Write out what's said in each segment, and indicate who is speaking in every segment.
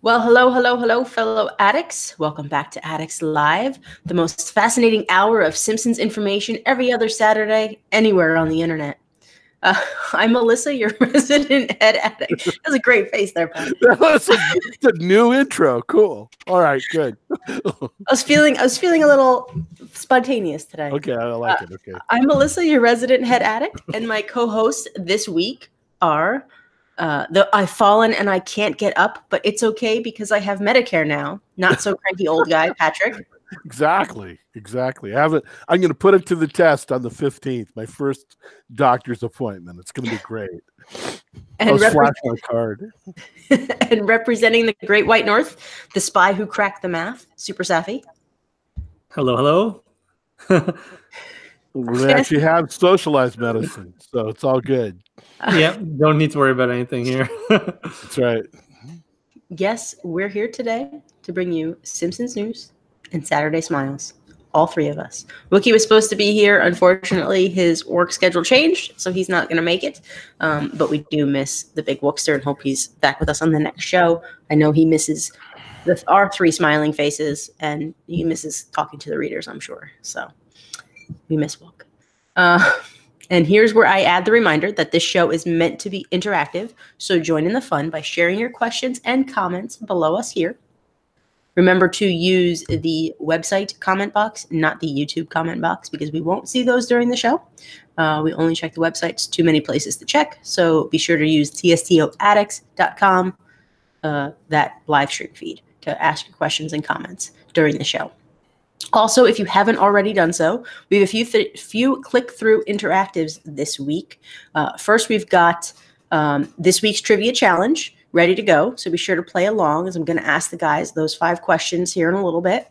Speaker 1: Well, hello, hello, hello, fellow addicts. Welcome back to Addicts Live, the most fascinating hour of Simpsons information every other Saturday, anywhere on the internet. I'm Melissa, your resident head addict. That was a great face there, Pat.
Speaker 2: That's a new intro. Cool. All right, good.
Speaker 1: I was feeling a little spontaneous today.
Speaker 2: Okay, I like it. Okay.
Speaker 1: I'm Melissa, your resident head addict, and my co-hosts this week are I've fallen and I can't get up, but it's okay because I have Medicare now. Not so cranky old guy, Patrick.
Speaker 2: Exactly. I'm going to put it to the test on the 15th, my first doctor's appointment. It's going to be great.
Speaker 1: And
Speaker 2: flash my card.
Speaker 1: And representing the Great White North, the spy who cracked the math, Super Safi.
Speaker 3: Hello.
Speaker 2: We actually have socialized medicine, so it's all good.
Speaker 3: Yeah, don't need to worry about anything here.
Speaker 2: That's right.
Speaker 1: Yes, we're here today to bring you Simpsons news and Saturday Smiles. All three of us. Wookie was supposed to be here. Unfortunately, his work schedule changed, so he's not going to make it. But we do miss the big Wookster and hope he's back with us on the next show. I know he misses our three smiling faces, and he misses talking to the readers, I'm sure. So we miss Wook. And here's where I add the reminder that this show is meant to be interactive, so join in the fun by sharing your questions and comments below us here. Remember to use the website comment box, not the YouTube comment box, because we won't see those during the show. We only check the websites, too many places to check, so be sure to use tstoaddicts.com, that live stream feed, to ask your questions and comments during the show. Also, if you haven't already done so, we have a few click-through interactives this week. First, we've got this week's trivia challenge ready to go, so be sure to play along as I'm going to ask the guys those 5 questions here in a little bit.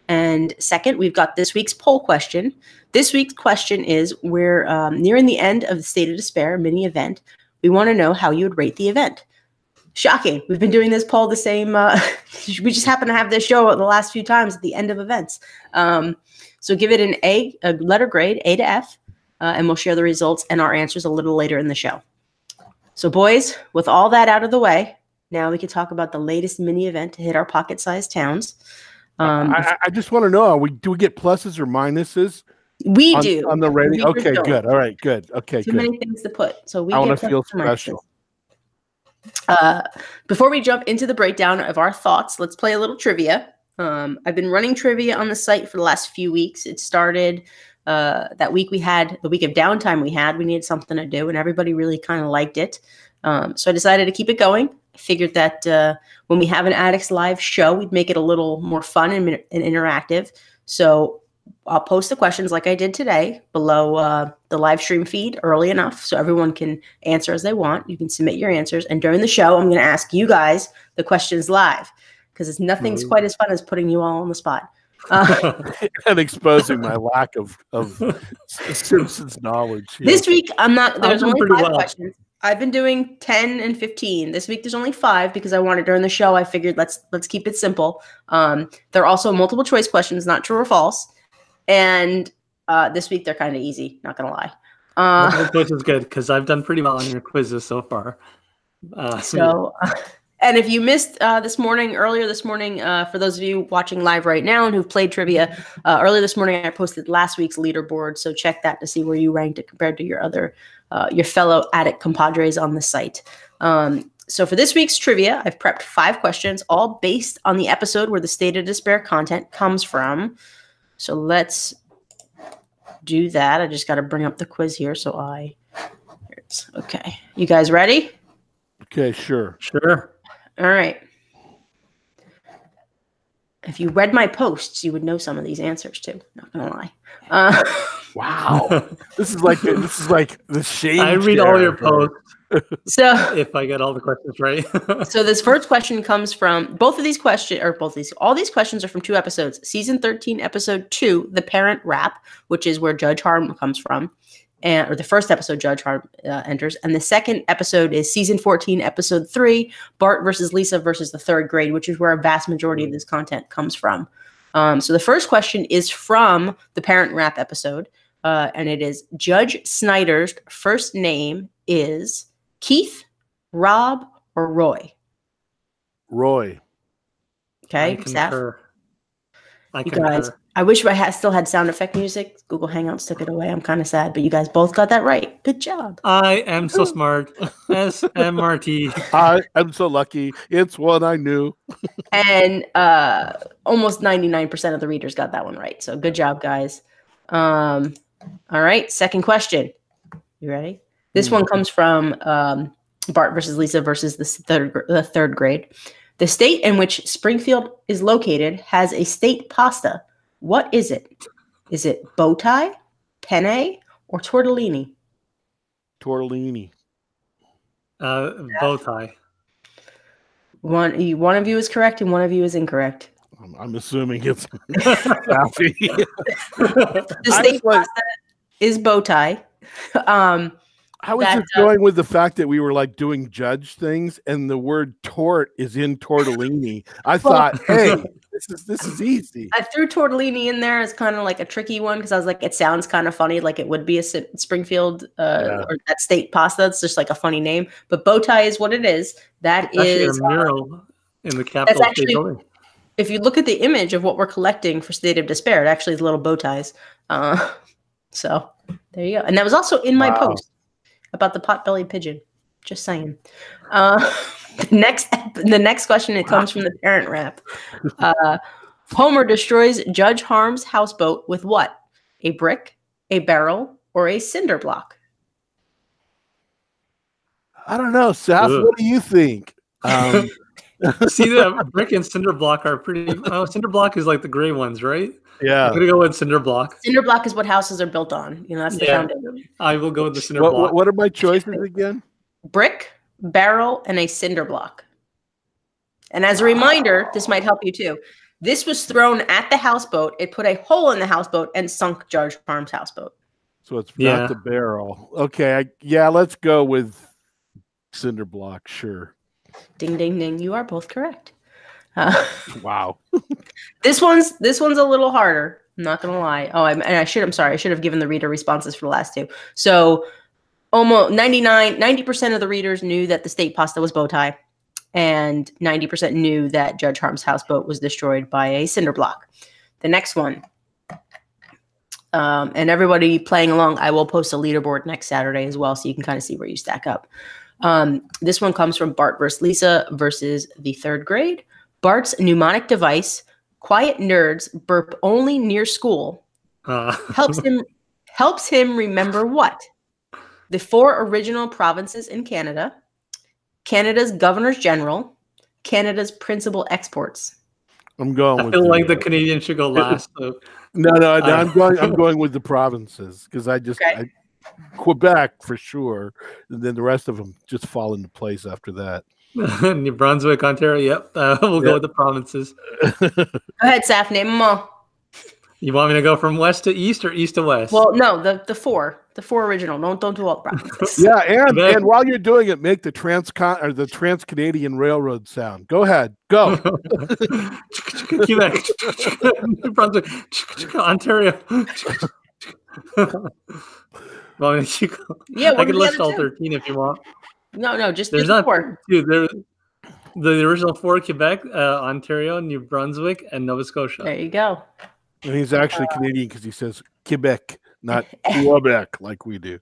Speaker 1: And second, we've got this week's poll question. This week's question is, we're nearing the end of the State of Despair mini event. We want to know how you would rate the event. Shocking. We've been doing this poll the same. We just happen to have this show the last few times at the end of events. So give it an A, a letter grade, A to F, and we'll share the results and our answers a little later in the show. So boys, with all that out of the way, now we can talk about the latest mini event to hit our pocket-sized towns.
Speaker 2: I just want to know, do we get pluses or minuses?
Speaker 1: We do.
Speaker 2: On the rating? Okay, good. All right, good. Okay,
Speaker 1: Too many things to put. So
Speaker 2: I want to feel special.
Speaker 1: Before we jump into the breakdown of our thoughts, let's play a little trivia. I've been running trivia on the site for the last few weeks. It started that week we had, the week of downtime we needed something to do, and everybody really kind of liked it. So I decided to keep it going. I figured that when we have an Addicts Live show, we'd make it a little more fun and interactive. So I'll post the questions like I did today below the live stream feed early enough so everyone can answer as they want. You can submit your answers. And during the show, I'm going to ask you guys the questions live because nothing's quite as fun as putting you all on the spot.
Speaker 2: And exposing my lack of Simpsons knowledge.
Speaker 1: This week, there's only 5 questions. I've been doing 10 and 15. This week, there's only 5 because I wanted during the show. I figured let's keep it simple. There are also multiple choice questions, not true or false. And this week, they're kind of easy, not going to lie.
Speaker 3: Which is good because I've done pretty well on your quizzes so far.
Speaker 1: And if you missed earlier this morning, for those of you watching live right now and who've played trivia, earlier this morning I posted last week's leaderboard, so check that to see where you ranked it compared to your other, your fellow addict compadres on the site. So for this week's trivia, I've prepped 5 questions, all based on the episode where the State of Despair content comes from. So let's do that. I just got to bring up the quiz here, okay. You guys ready?
Speaker 2: Okay, sure.
Speaker 1: All right. If you read my posts, you would know some of these answers too. Not gonna lie.
Speaker 2: Wow, this is like the shame.
Speaker 3: I read all your posts.
Speaker 1: So
Speaker 3: if I get all the questions right.
Speaker 1: So this first question comes from all these questions are from 2 episodes. Season 13, episode 2, The Parent Rap, which is where Judge Harm comes from. Or the first episode Judge Harm enters. And the second episode is season 14, episode 3, Bart versus Lisa versus the 3rd grade, which is where a vast majority of this content comes from. So the first question is from the Parent Rap episode. And it is, Judge Snyder's first name is Keith, Rob, or Roy?
Speaker 2: Roy.
Speaker 1: Okay,
Speaker 3: I concur. I
Speaker 1: you
Speaker 3: concur.
Speaker 1: guys, I wish I still had sound effect music. Google Hangouts took it away. I'm kind of sad, but you guys both got that right. Good job.
Speaker 3: I am so smart. SMRT.
Speaker 2: I am so lucky. It's one I knew.
Speaker 1: And almost 99% of the readers got that one right. So good job, guys. All right, second question. You ready? This one comes from Bart versus Lisa versus the third grade. The state in which Springfield is located has a state pasta. What is it? Is it bow tie, penne, or tortellini?
Speaker 2: Tortellini.
Speaker 3: Bow tie.
Speaker 1: One of you is correct and one of you is incorrect.
Speaker 2: I'm assuming it's happy.
Speaker 1: The state pasta is bow tie.
Speaker 2: I was just going with the fact that we were like doing judge things, and the word "tort" is in tortellini. I thought, hey, this is easy.
Speaker 1: I threw tortellini in there as kind of like a tricky one because I was like, it sounds kind of funny, like it would be a Springfield or that state pasta. It's just like a funny name, but bow tie is what it is. That's
Speaker 3: is a mural in the Capitol State Building.
Speaker 1: If you look at the image of what we're collecting for State of Despair, it actually is little bow ties. So there you go. And that was also in my post about the pot-bellied pigeon. Just saying. The next question, it comes from the parent rap. Homer destroys Judge Harm's houseboat with what? A brick, a barrel, or a cinder block?
Speaker 2: I don't know, Seth. What do you think?
Speaker 3: See, the brick and cinder block are pretty. Oh, cinder block is like the gray ones, right?
Speaker 2: Yeah.
Speaker 3: I'm gonna go with cinder block.
Speaker 1: Cinder block is what houses are built on. You know, that's the foundation.
Speaker 3: I will go with the cinder block.
Speaker 2: What are my choices again?
Speaker 1: Brick, barrel, and a cinder block. And as a reminder, this might help you too. This was thrown at the houseboat. It put a hole in the houseboat and sunk Judge Harm's houseboat.
Speaker 2: So it's not the barrel. Okay. Let's go with cinder block. Sure.
Speaker 1: Ding, ding, ding. You are both correct.
Speaker 2: Wow. This
Speaker 1: one's a little harder. I'm not gonna lie. I'm sorry. I should have given the reader responses for the last two. So almost 90% of the readers knew that the state pasta was bow tie, and 90% knew that Judge Harm's houseboat was destroyed by a cinder block. The next one, and everybody playing along, I will post a leaderboard next Saturday as well, so you can kind of see where you stack up. This one comes from Bart versus Lisa versus the third grade. Bart's mnemonic device, quiet nerds burp only near school, helps him remember what? The 4 original provinces in Canada, Canada's governors general, Canada's principal exports.
Speaker 2: I'm going.
Speaker 3: I feel like the Canadian should go last. So.
Speaker 2: No, I'm going with the provinces because Quebec for sure, and then the rest of them just fall into place after that.
Speaker 3: New Brunswick, Ontario. Yep, we'll go with the provinces.
Speaker 1: Go ahead, Saf. Name them all.
Speaker 3: You want me to go from west to east or east to west?
Speaker 1: Well, no, the 4 original. Don't do all the provinces.
Speaker 2: Yeah, and while you're doing it, make the Trans-Canadian Railroad sound. Go ahead, go.
Speaker 3: Quebec, New Brunswick, Ontario. Well, I can list all 13 if you want.
Speaker 1: No, just
Speaker 3: there's
Speaker 1: not
Speaker 3: 4. Dude, the original 4: Quebec, Ontario, New Brunswick, and Nova Scotia.
Speaker 1: There you go.
Speaker 2: And he's actually Canadian because he says Quebec, not Quebec like we do.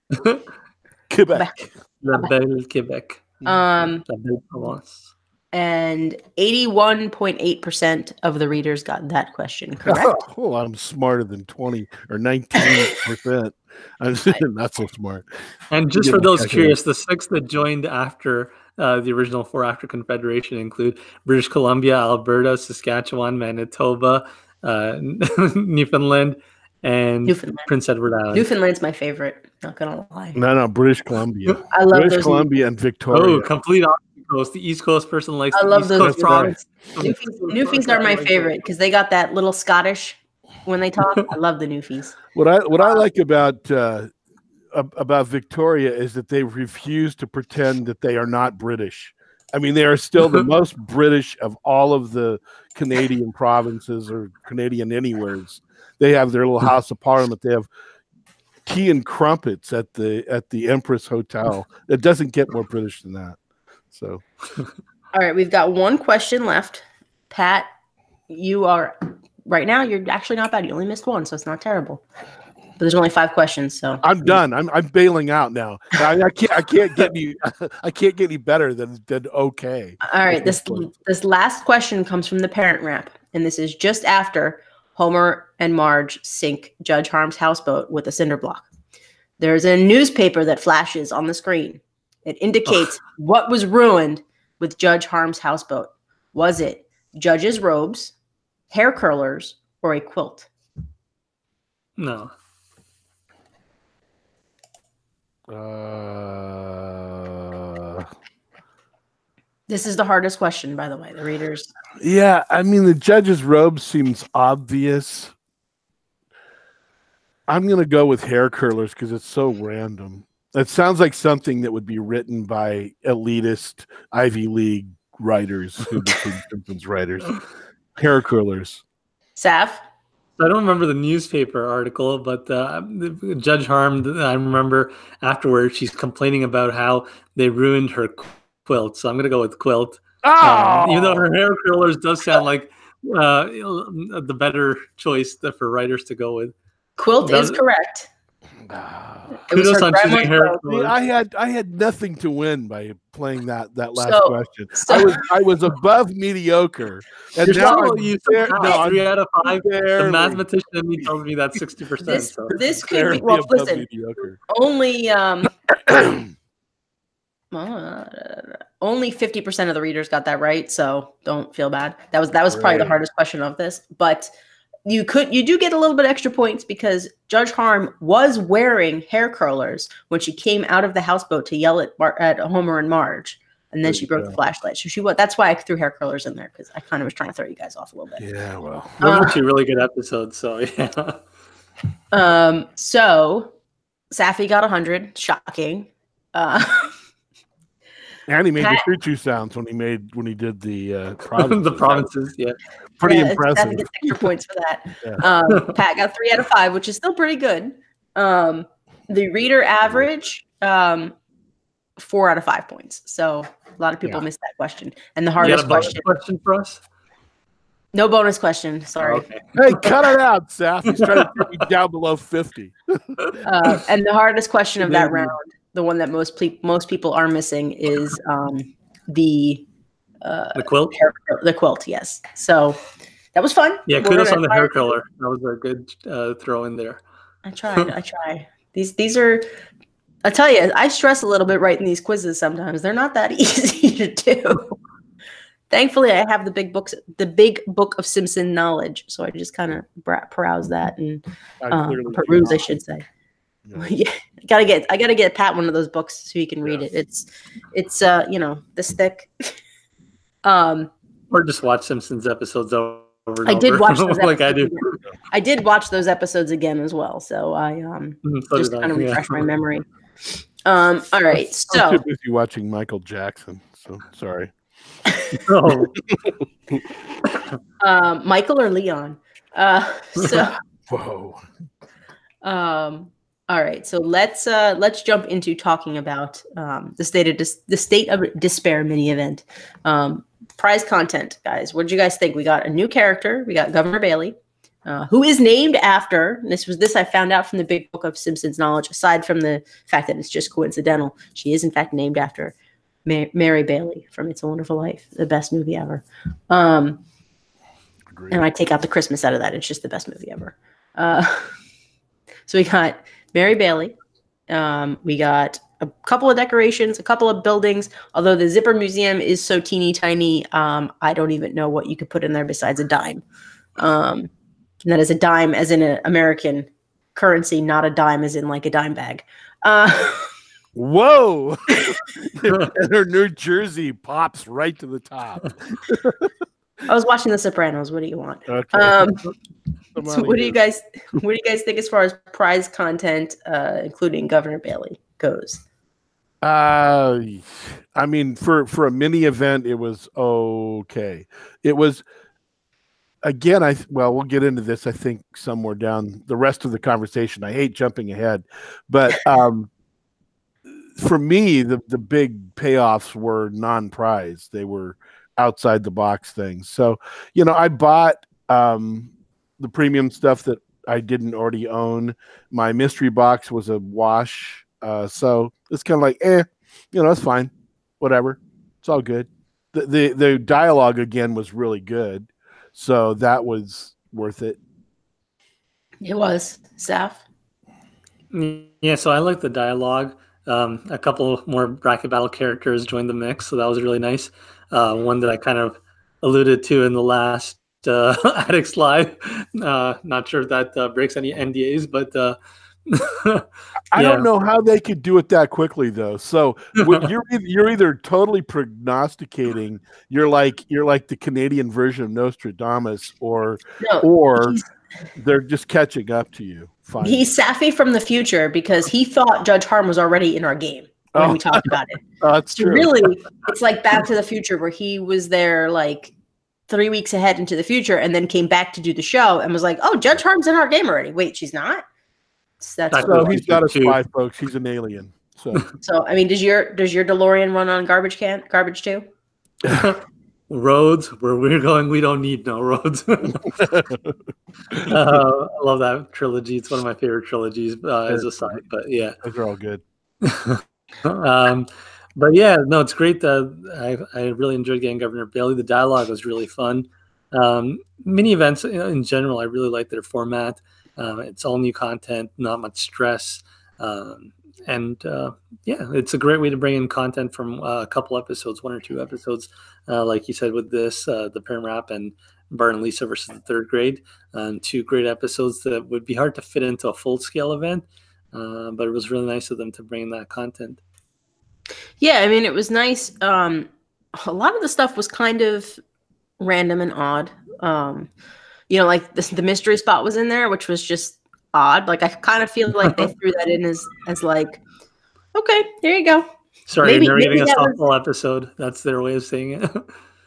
Speaker 2: Quebec.
Speaker 3: La belle Quebec. La belle Provence.
Speaker 1: And 81.8% of the readers got that question correct.
Speaker 2: Oh, I'm smarter than 20 or 19%. I'm not so smart.
Speaker 3: And just for those curious, the 6 that joined after the original 4 after Confederation include British Columbia, Alberta, Saskatchewan, Manitoba, Newfoundland, and Prince Edward Island.
Speaker 1: Newfoundland's my favorite. Not gonna lie.
Speaker 2: No, British Columbia.
Speaker 1: I love
Speaker 2: British Columbia and Victoria.
Speaker 3: Oh, complete opposite coast. The East Coast person likes
Speaker 1: I
Speaker 3: the
Speaker 1: love
Speaker 3: East
Speaker 1: those
Speaker 3: Coast province.
Speaker 1: Newfies are my favorite because they got that little Scottish when they talk. I love the Newfies.
Speaker 2: What I like about Victoria is that they refuse to pretend that they are not British. I mean, they are still the most British of all of the Canadian provinces or Canadian anywheres. They have their little House of Parliament. They have tea and crumpets at the Empress Hotel. It doesn't get more British than that. So,
Speaker 1: all right, we've got one question left. Pat, you are right now. You're actually not bad. You only missed one, so it's not terrible. But there's only 5 questions, so
Speaker 2: I'm done. I'm bailing out now. I can't get any. I can't get any better than okay.
Speaker 1: All right. This last question comes from the Parent Rap, and this is just after Homer and Marge sink Judge Harm's houseboat with a cinder block. There's a newspaper that flashes on the screen. It indicates what was ruined with Judge Harm's houseboat. Was it judge's robes, hair curlers, or a quilt?
Speaker 3: No.
Speaker 1: This is the hardest question, by the way. The readers.
Speaker 2: Yeah, I mean the judge's robe seems obvious. I'm gonna go with hair curlers because it's so random. It sounds like something that would be written by elitist Ivy League writers who became Simpsons writers. Hair curlers.
Speaker 1: Saf?
Speaker 3: I don't remember the newspaper article, but Judge Harm, I remember afterwards, she's complaining about how they ruined her quilt. So I'm going to go with quilt. Even though her hair curlers does sound like the better choice for writers to go with.
Speaker 1: Quilt is correct.
Speaker 3: Kudos on choosing hair curlers.
Speaker 2: I had nothing to win by playing that last question. I was above mediocre, and now I'm
Speaker 3: 3 out of 5. The mathematician in me tells me that's 60%.
Speaker 1: This could be listen.
Speaker 2: Mediocre.
Speaker 1: Only only 50% of the readers got that right, so don't feel bad. That was probably the hardest question of this, but. You do get a little bit extra points because Judge Harm was wearing hair curlers when she came out of the houseboat to yell at Homer and Marge, and then she broke the flashlight. So that's why I threw hair curlers in there because I kind of was trying to throw you guys off a little bit.
Speaker 2: Yeah, well,
Speaker 3: those are 2 really good episodes. So yeah.
Speaker 1: So Safi got 100. Shocking.
Speaker 2: And he made the choo-choo sounds when he did the provinces.
Speaker 3: The provinces, yeah.
Speaker 2: Pretty impressive.
Speaker 1: Safi gets extra points for that. Yeah. Pat got 3 out of 5, which is still pretty good. The reader average, 4 out of 5 points. So a lot of people missed that question. And the hardest question
Speaker 3: for us?
Speaker 1: No bonus question. Sorry.
Speaker 3: Okay.
Speaker 2: Hey, cut it out, Saf. He's trying to get me down below 50.
Speaker 1: And the hardest question of that round, the one that most people are missing, is the
Speaker 3: quilt.
Speaker 1: The quilt, yes. So that was fun.
Speaker 3: Yeah, kudos on the hair color. That was a good throw in there.
Speaker 1: I try. These are. I tell you, I stress a little bit writing these quizzes sometimes. They're not that easy to do. Thankfully, I have the big book of Simpson knowledge, so I just kind of peruse that and peruse, I should say. Yeah, I gotta get Pat one of those books so he can read it. It's this thick.
Speaker 3: Or just watch Simpsons episodes over and over.
Speaker 1: I did watch those
Speaker 3: like I do.
Speaker 1: I did watch those episodes again as well, so I just kind of refresh my memory. All right, so
Speaker 2: I'm too busy watching Michael Jackson, so sorry.
Speaker 3: Oh.
Speaker 1: Michael or Leon?
Speaker 2: Whoa.
Speaker 1: All right, so let's jump into talking about the state of despair mini event. Prize content, guys. What did you guys think? We got a new character. We got Governor Bailey, who is named after. This I found out from the Big Book of Simpsons knowledge. Aside from the fact that it's just coincidental, she is in fact named after Mary Bailey from It's a Wonderful Life, the best movie ever. And I take out the Christmas out of that. It's just the best movie ever. So we got Mary Bailey. We got a couple of decorations, a couple of buildings. Although the Zipper Museum is so teeny tiny, I don't even know what you could put in there besides a dime. And that is a dime as in an American currency, not a dime as in like a dime bag.
Speaker 2: Whoa! And her New Jersey pops right to the top.
Speaker 1: I was watching The Sopranos. What do you want?
Speaker 2: Okay.
Speaker 1: So what do you guys think as far as prize content, including Governor Bailey, goes?
Speaker 2: I mean, for a mini event, it was okay. It was. Again, we'll get into this, I think, somewhere down the rest of the conversation. I hate jumping ahead, but for me, the big payoffs were non-prize. They were outside the box things. So, I bought the premium stuff that I didn't already own. My mystery box was a wash. So it's kind of like, it's fine. Whatever. It's all good. The dialogue again was really good. So that was worth it.
Speaker 1: It was. Saf?
Speaker 3: Yeah, so I like the dialogue. A couple more bracket battle characters joined the mix, so that was really nice. One that I kind of alluded to in the last Addicts Live. Not sure if that breaks any NDAs, but
Speaker 2: I don't know how they could do it that quickly, though. So you're either totally prognosticating, you're like the Canadian version of Nostradamus, or they're just catching up to you. Finally.
Speaker 1: He's Safi from the future because he thought Judge Harm was already in our game when we talked about it.
Speaker 2: That's true.
Speaker 1: Really, it's like Back to the Future where he was there like 3 weeks ahead into the future and then came back to do the show and was like, "Oh, Judge Harm's in our game already." Wait, she's not?
Speaker 2: So he's got a spy, folks. He's an alien.
Speaker 1: So I mean, does your DeLorean run on garbage too?
Speaker 3: Roads, where we're going, we don't need no roads. I love that trilogy. It's one of my favorite trilogies as a side, but yeah.
Speaker 2: Those are all good.
Speaker 3: But yeah, no, it's great. I really enjoyed getting Governor Bailey. The dialogue was really fun. Mini events in general, I really like their format. It's all new content, not much stress. It's a great way to bring in content from a couple episodes, 1 or 2 episodes, like you said with this, the Perm Rap and Bart and Lisa versus the third grade. 2 great episodes that would be hard to fit into a full-scale event, but it was really nice of them to bring in that content.
Speaker 1: Yeah, I mean, it was nice. A lot of the stuff was kind of random and odd. Like the mystery spot was in there, which was just odd. Like I kind of feel like they threw that in as like, okay, there you go.
Speaker 3: Sorry, they're getting a softball episode. That's their way of saying it.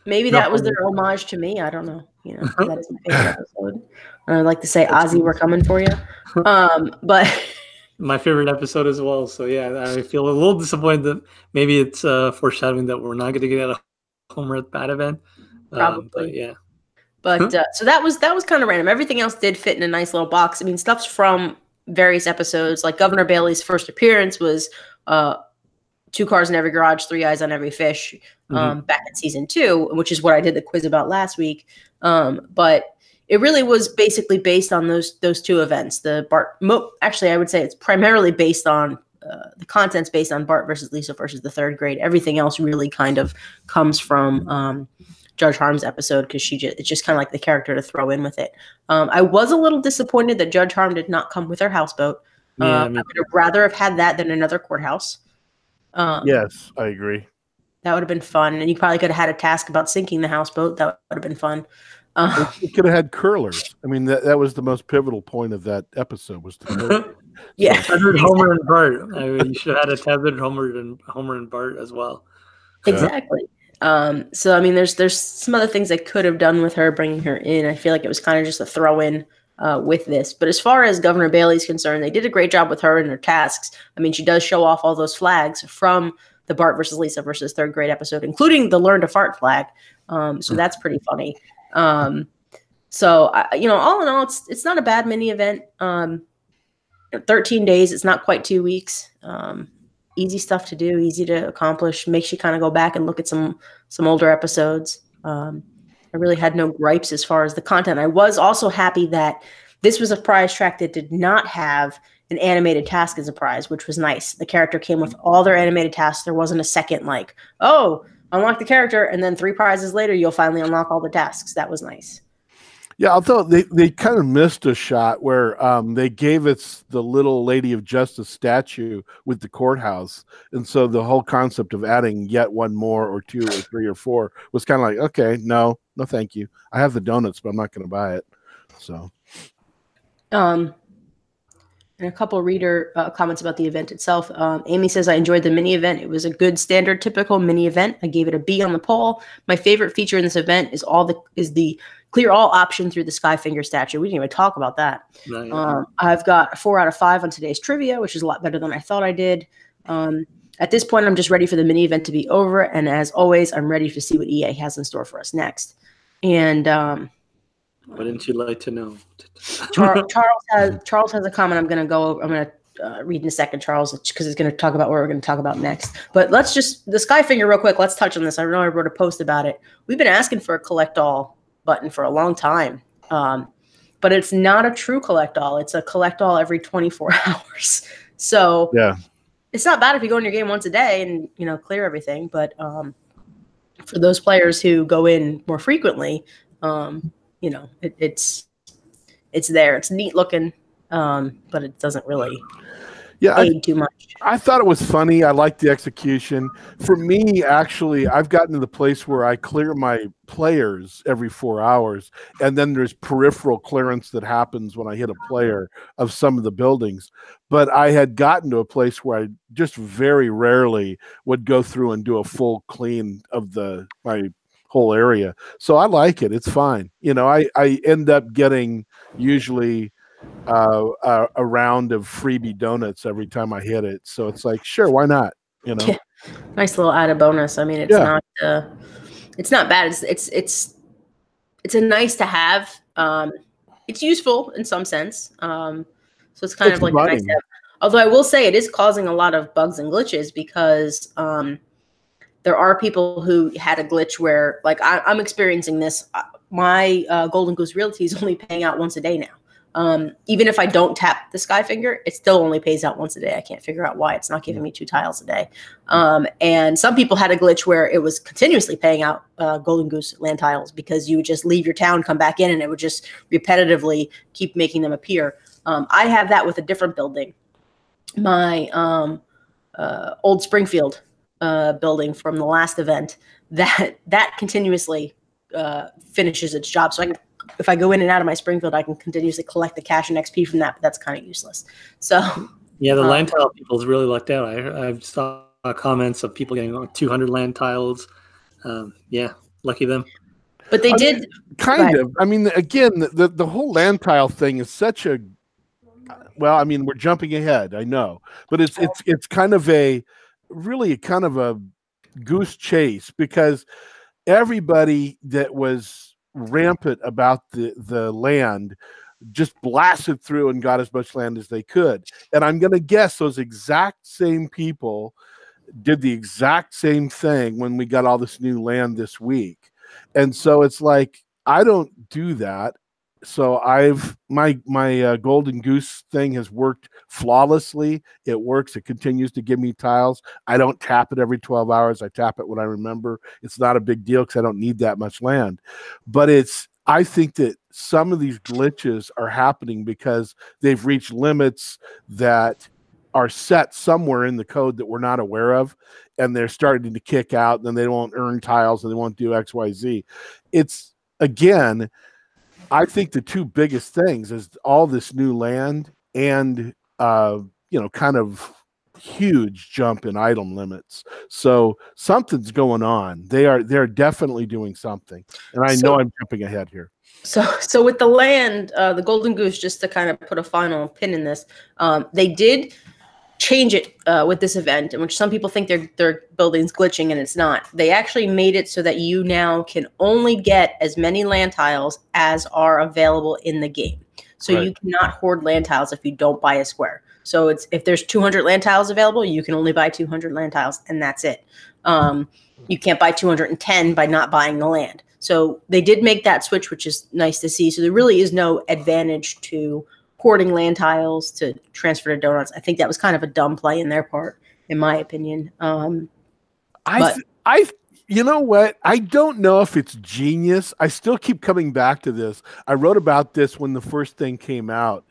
Speaker 1: Maybe that was their homage to me. I don't know. That is my favorite episode. I like to say, Ozzy, we're coming for you. But
Speaker 3: my favorite episode as well. So yeah, I feel a little disappointed that maybe it's foreshadowing that we're not going to get a Homer at that event.
Speaker 1: Probably,
Speaker 3: but yeah.
Speaker 1: But so that was kind of random. Everything else did fit in a nice little box. I mean, stuff's from various episodes. Like Governor Bailey's first appearance was 2 cars in every garage, 3 eyes on every fish, back in season 2, which is what I did the quiz about last week. But it really was basically based on those 2 events. Actually, I would say it's primarily based on the content's based on Bart versus Lisa versus the third grade. Everything else really kind of comes from Judge Harm's episode because it's just kind of like the character to throw in with it. I was a little disappointed that Judge Harm did not come with her houseboat. I would have rather have had that than another courthouse.
Speaker 2: Yes, I agree.
Speaker 1: That would have been fun. And you probably could have had a task about sinking the houseboat. That would have been fun.
Speaker 2: You could have had curlers. I mean, that was the most pivotal point of that episode was the curlers.
Speaker 1: Yeah.
Speaker 3: Tethered Homer and Bart. I mean, you should have had a tethered Homer and Bart as well.
Speaker 1: Exactly. So I mean, there's some other things they could have done with her, bringing her in. I feel like it was kind of just a throw in with this. But as far as Governor Bailey's concerned, they did a great job with her and her tasks. I mean, she does show off all those flags from the Bart versus Lisa versus third grade episode, including the Learn to Fart flag. So that's pretty funny. So all in all, it's not a bad mini event. 13 days. It's not quite 2 weeks. Easy stuff to do, easy to accomplish, makes you kind of go back and look at some older episodes. I really had no gripes as far as the content. I was also happy that this was a prize track that did not have an animated task as a prize, which was nice. The character came with all their animated tasks. There wasn't a second like, oh, unlock the character, and then 3 prizes later, you'll finally unlock all the tasks. That was nice.
Speaker 2: Yeah, although they kind of missed a shot where they gave us the little Lady of Justice statue with the courthouse. And so the whole concept of adding yet one more or 2 or 3 or 4 was kind of like, okay, no, thank you. I have the donuts, but I'm not going to buy it. So.
Speaker 1: And a couple reader comments about the event itself. Amy says, I enjoyed the mini event. It was a good standard, typical mini event. I gave it a B on the poll. My favorite feature in this event is the clear all option through the Skyfinger statue. We didn't even talk about that. I've got a 4 out of 5 on today's trivia, which is a lot better than I thought I did. At this point, I'm just ready for the mini event to be over. And as always, I'm ready to see what EA has in store for us next. And
Speaker 3: wouldn't you like to know?
Speaker 1: Charles has a comment. I'm going to read in a second, Charles, because it's going to talk about what we're going to talk about next. But let's just the Skyfinger real quick. Let's touch on this. I know I wrote a post about it. We've been asking for a collect all button for a long time, but it's not a true collect all. It's a collect all every 24 hours. So
Speaker 2: yeah, it's
Speaker 1: not bad if you go in your game once a day and clear everything. But for those players who go in more frequently, it's there. It's neat looking, but it doesn't really aid too much.
Speaker 2: I thought it was funny. I liked the execution. For me, actually, I've gotten to the place where I clear my players every 4 hours, and then there's peripheral clearance that happens when I hit a player of some of the buildings. But I had gotten to a place where I just very rarely would go through and do a full clean of my whole area. So I like it. It's fine. I end up getting usually a round of freebie donuts every time I hit it. So it's like, sure, why not?
Speaker 1: Yeah. Nice little added bonus. I mean, it's not bad. It's a nice to have. It's useful in some sense. So it's kind of like a nice to have. Although I will say it is causing a lot of bugs and glitches because there are people who had a glitch where, like, I'm experiencing this. My Golden Goose Realty is only paying out once a day now. Even if I don't tap the Skyfinger, it still only pays out once a day. I can't figure out why it's not giving me 2 tiles a day. And some people had a glitch where it was continuously paying out Golden Goose land tiles because you would just leave your town, come back in, and it would just repetitively keep making them appear. I have that with a different building. My old Springfield building from the last event, that continuously finishes its job. So if I go in and out of my Springfield, I can continuously collect the cash and XP from that, but that's kind of useless. So
Speaker 3: yeah, the land tile people's really lucked out. I saw comments of people getting 200 land tiles. Yeah, lucky them.
Speaker 1: But they did
Speaker 2: kind of. I mean, again, the whole land tile thing is such a well. I mean, we're jumping ahead, I know, but it's kind of a goose chase because everybody that was rampant about the land just blasted through and got as much land as they could. And I'm going to guess those exact same people did the exact same thing when we got all this new land this week. And so it's like, I don't do that. So my Golden Goose thing has worked flawlessly. It works. It continues to give me tiles. I don't tap it every 12 hours. I tap it when I remember. It's not a big deal because I don't need that much land. But I think that some of these glitches are happening because they've reached limits that are set somewhere in the code that we're not aware of, and they're starting to kick out, and then they won't earn tiles and they won't do X, Y, Z. It's, again, I think the two biggest things is all this new land and, kind of huge jump in item limits. So something's going on. They're definitely doing something. And I know I'm jumping ahead here.
Speaker 1: So with the land, the Golden Goose, just to kind of put a final pin in this, they did change it with this event, in which some people think their building's glitching, and it's not. They actually made it so that you now can only get as many land tiles as are available in the game. So you cannot hoard land tiles if you don't buy a square. So if there's 200 land tiles available, you can only buy 200 land tiles, and that's it. You can't buy 210 by not buying the land. So they did make that switch, which is nice to see. So there really is no advantage to hoarding land tiles to transfer to donuts. I think that was kind of a dumb play in their part, in my opinion.
Speaker 2: You know what? I don't know if it's genius. I still keep coming back to this. I wrote about this when the first thing came out.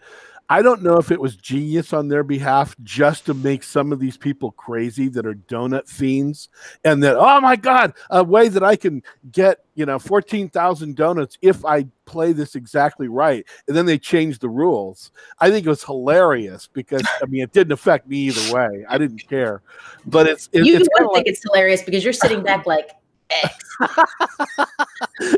Speaker 2: I don't know if it was genius on their behalf just to make some of these people crazy that are donut fiends, and that, oh my God, a way that I can get, 14,000 donuts if I play this exactly right. And then they changed the rules. I think it was hilarious because, it didn't affect me either way. I didn't care. But
Speaker 1: you wouldn't think it's hilarious because you're sitting back like, X.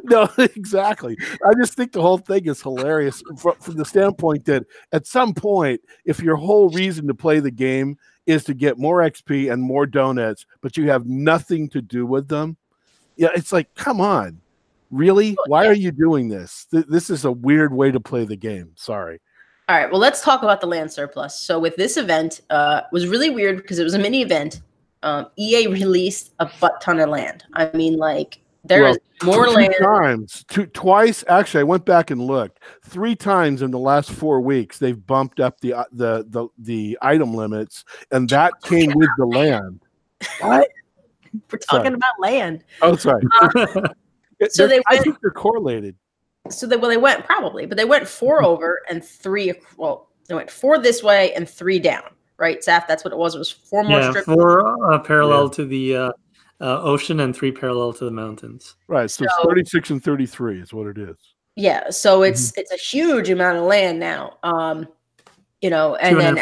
Speaker 2: No, exactly. I just think the whole thing is hilarious from the standpoint that at some point, if your whole reason to play the game is to get more XP and more donuts, but you have nothing to do with them, yeah, it's like, come on, really? Why are you doing this? This is a weird way to play the game. Sorry.
Speaker 1: All right, well, let's talk about the land surplus. So with this event, was really weird because it was a mini event. EA released a butt ton of land. I mean, like, there is more land.
Speaker 2: Twice. Actually, I went back and looked. 3 times in the last 4 weeks, they've bumped up the item limits, and that came with the land. What?
Speaker 1: We're talking about land.
Speaker 2: Oh, sorry.
Speaker 1: So
Speaker 2: I think they're correlated.
Speaker 1: So they went probably, but they went 4 over and 3. Well, they went 4 this way and 3 down, right? Saf, that's what it was. It was 4 more strips.
Speaker 3: 4 parallel to the ocean and 3 parallel to the mountains.
Speaker 2: Right. So it's 36 and 33 is what it is.
Speaker 1: Yeah. So it's a huge amount of land now. You know, and then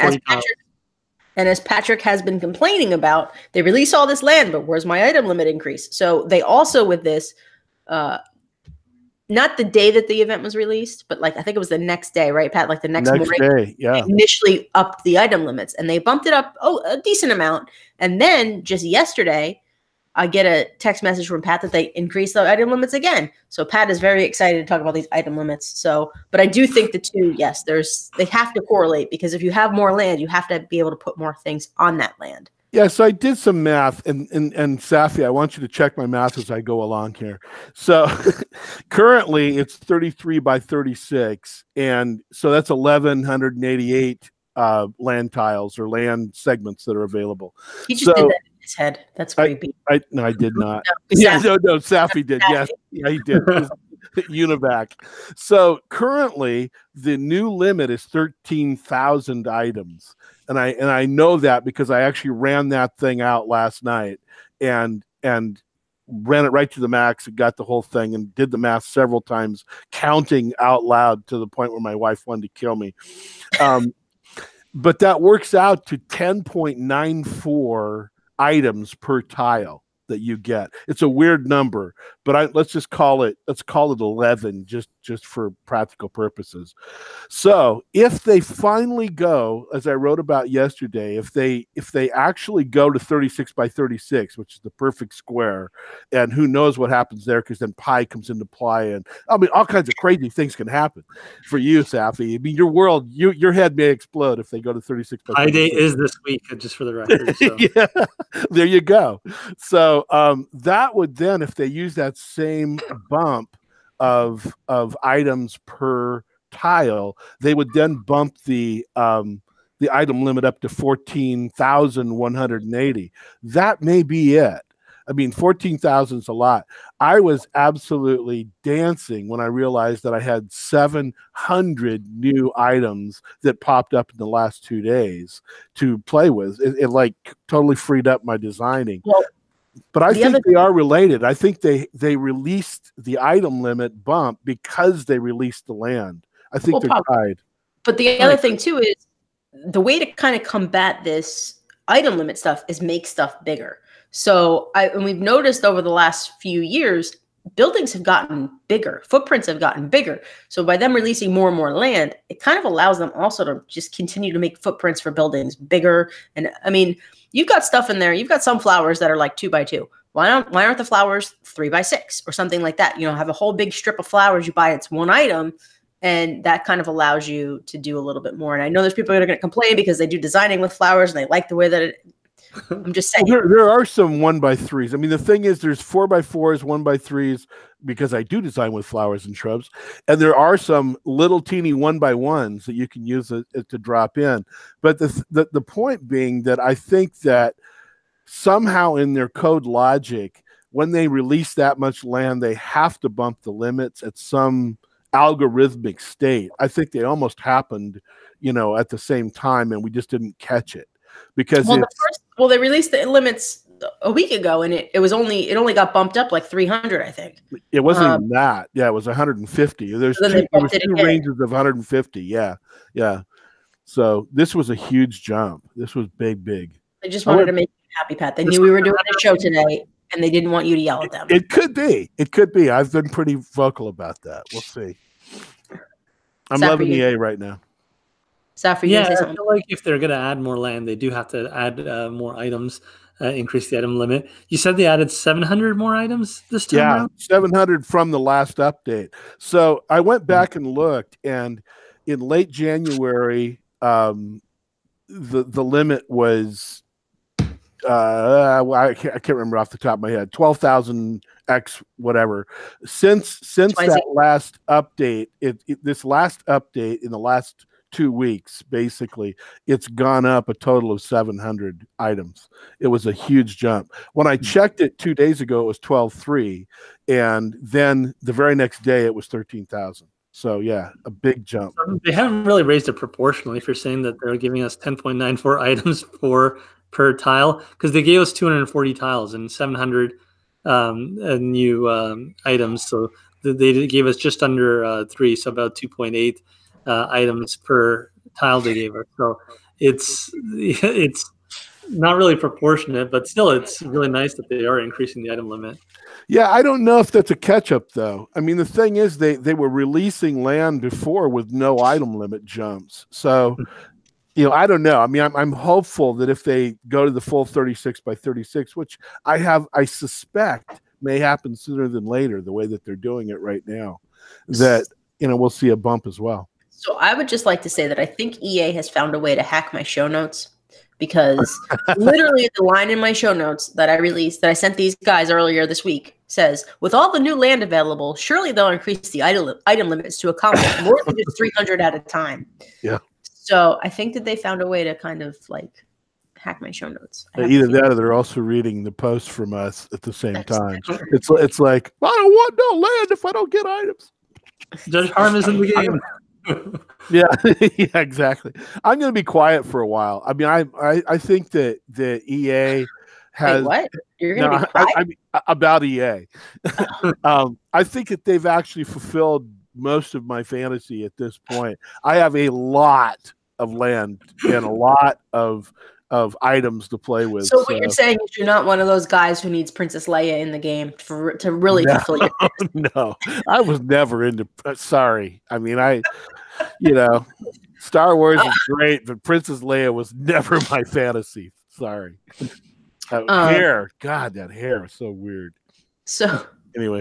Speaker 1: as Patrick has been complaining about, they release all this land, but where's my item limit increase? So they also with this, not the day that the event was released, but like I think it was the next day, right, Pat? Like the next morning,
Speaker 2: day, yeah.
Speaker 1: They initially upped the item limits, and they bumped it up a decent amount. And then just yesterday, I get a text message from Pat that they increased the item limits again. So Pat is very excited to talk about these item limits. So, but I do think the two, yes, they have to correlate because if you have more land, you have to be able to put more things on that land.
Speaker 2: Yeah, so I did some math, and Safi, I want you to check my math as I go along here. So currently it's 33 by 36, and so that's 1,188 land tiles or land segments that are available.
Speaker 1: He just did that in his head. That's creepy.
Speaker 2: No, I did not.
Speaker 1: No,
Speaker 2: Safi did. Yes, yeah, he did. Univac. So currently the new limit is 13,000 items. And I know that because I actually ran that thing out last night and ran it right to the max and got the whole thing and did the math several times, counting out loud to the point where my wife wanted to kill me. But that works out to 10.94 items per tile that you get. It's a weird number, but let's call it 11 just for practical purposes. So if they finally go, as I wrote about yesterday, if they actually go to 36 by 36, which is the perfect square, and who knows what happens there, because then pi comes into play, and I mean all kinds of crazy things can happen for you, Safi. I mean your head may explode if they go to 36 by 36.
Speaker 3: Pi day is this week, just for the record. So.
Speaker 2: Yeah, there you go. So that would then, if they use that same bump of items per tile, they would then bump the item limit up to 14,180. That may be it. I mean, 14,000 is a lot. I was absolutely dancing when I realized that I had 700 new items that popped up in the last 2 days to play with. It like totally freed up my designing. Well, but I think they are related. I think they released the item limit bump because they released the land. I think they're tied.
Speaker 1: But the other thing too is the way to kind of combat this item limit stuff is make stuff bigger. So and we've noticed over the last few years, buildings have gotten bigger, footprints have gotten bigger. So by them releasing more and more land, it kind of allows them also to just continue to make footprints for buildings bigger. And I mean, you've got stuff in there. You've got some flowers that are like 2 by 2. Why aren't the flowers 3 by 6 or something like that? You know, have a whole big strip of flowers you buy. It's one item. And that kind of allows you to do a little bit more. And I know there's people that are going to complain because they do designing with flowers and they like the way that I'm just saying.
Speaker 2: There are some 1 by 3s. I mean, the thing is, there's 4 by 4s, 1 by 3s, because I do design with flowers and shrubs. And there are some little teeny 1 by 1s that you can use to drop in. But the point being that I think that somehow in their code logic, when they release that much land, they have to bump the limits at some algorithmic state. I think they almost happened, at the same time, and we just didn't catch it. Because
Speaker 1: they released the limits a week ago, and it only got bumped up like 300, I think.
Speaker 2: It wasn't even that. Yeah, it was 150. There was two ranges of 150. Yeah. So this was a huge jump. This was big.
Speaker 1: I just wanted to make you happy, Pat. They knew we were doing a show today, and they didn't want you to yell at them.
Speaker 2: It could be. It could be. I've been pretty vocal about that. We'll see. I'm loving EA right now.
Speaker 3: Yeah, I feel like if they're going to add more land, they do have to add more items, increase the item limit. You said they added 700 more items this time around?
Speaker 2: 700 from the last update. So I went back and looked, and in late January, the limit was I can't remember off the top of my head, 12,000 X whatever. Since that last update, this last update in the last 2 weeks, basically, it's gone up a total of 700 items. It was a huge jump. When I checked it 2 days ago, it was 12.3, and then the very next day it was 13,000. So yeah, a big jump.
Speaker 3: They haven't really raised it proportionally. If you're saying that they're giving us 10.94 items per tile, because they gave us 240 tiles and 700 new items, so they gave us just under 3, so about 2.8 items per tile they gave us. So it's not really proportionate, but still, it's really nice that they are increasing the item limit.
Speaker 2: Yeah, I don't know if that's a catch-up, though. I mean, the thing is, they were releasing land before with no item limit jumps. So, I don't know. I mean, I'm hopeful that if they go to the full 36 by 36, which I suspect may happen sooner than later, the way that they're doing it right now, that, we'll see a bump as well.
Speaker 1: So I would just like to say that I think EA has found a way to hack my show notes, because literally the line in my show notes that I sent these guys earlier this week says, with all the new land available, surely they'll increase the item limits to accommodate more than just 300 at a time.
Speaker 2: Yeah.
Speaker 1: So I think that they found a way to kind of like hack my show notes.
Speaker 2: Either that or they're also reading the post from us at the same time. It's like, I don't want no land if I don't get items.
Speaker 3: Judge Harm is in the game.
Speaker 2: Yeah, exactly. I'm going to be quiet for a while. I mean, I think that the EA has.
Speaker 1: Wait, what? You're going to be quiet?
Speaker 2: About EA. I think that they've actually fulfilled most of my fantasy at this point. I have a lot of land and a lot of items to play with.
Speaker 1: So what you're saying is you're not one of those guys who needs Princess Leia in the game to really fulfill your fantasy.
Speaker 2: No, I was never into. Sorry, I mean Star Wars is great, but Princess Leia was never my fantasy. Sorry. Hair, God, that hair is so weird.
Speaker 1: So
Speaker 2: anyway,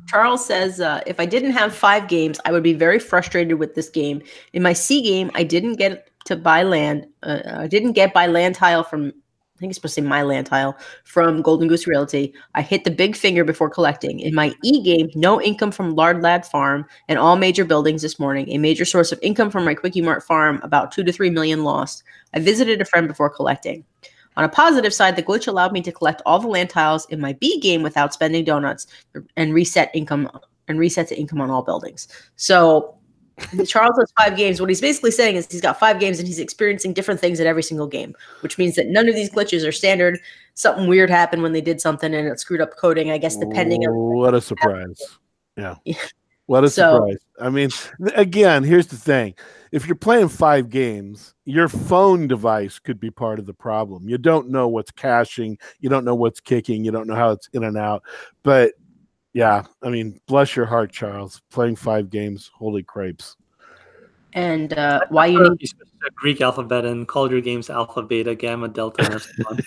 Speaker 1: Charles says, if I didn't have 5 games, I would be very frustrated with this game. In my C game, I didn't get to buy land. I didn't get by land tile from, I think it's supposed to say my land tile, from Golden Goose Realty. I hit the big finger before collecting. In my E game, no income from Lard Lad Farm and all major buildings this morning. A major source of income from my Quickie Mart farm, about 2 to 3 million lost. I visited a friend before collecting. On a positive side, the glitch allowed me to collect all the land tiles in my B game without spending donuts and reset to income on all buildings. So Charles has 5 games. What he's basically saying is he's got 5 games and he's experiencing different things at every single game, which means that none of these glitches are standard. Something weird happened when they did something and it screwed up coding, I guess, depending on
Speaker 2: what a surprise. Yeah. What a surprise. I mean, again, here's the thing. If you're playing 5 games, your phone device could be part of the problem. You don't know what's caching. You don't know what's kicking. You don't know how it's in and out. But, yeah, I mean, bless your heart, Charles. Playing 5 games, holy crapes.
Speaker 1: And why you need
Speaker 3: a Greek alphabet and called your games alpha, beta, gamma, delta, and epsilon.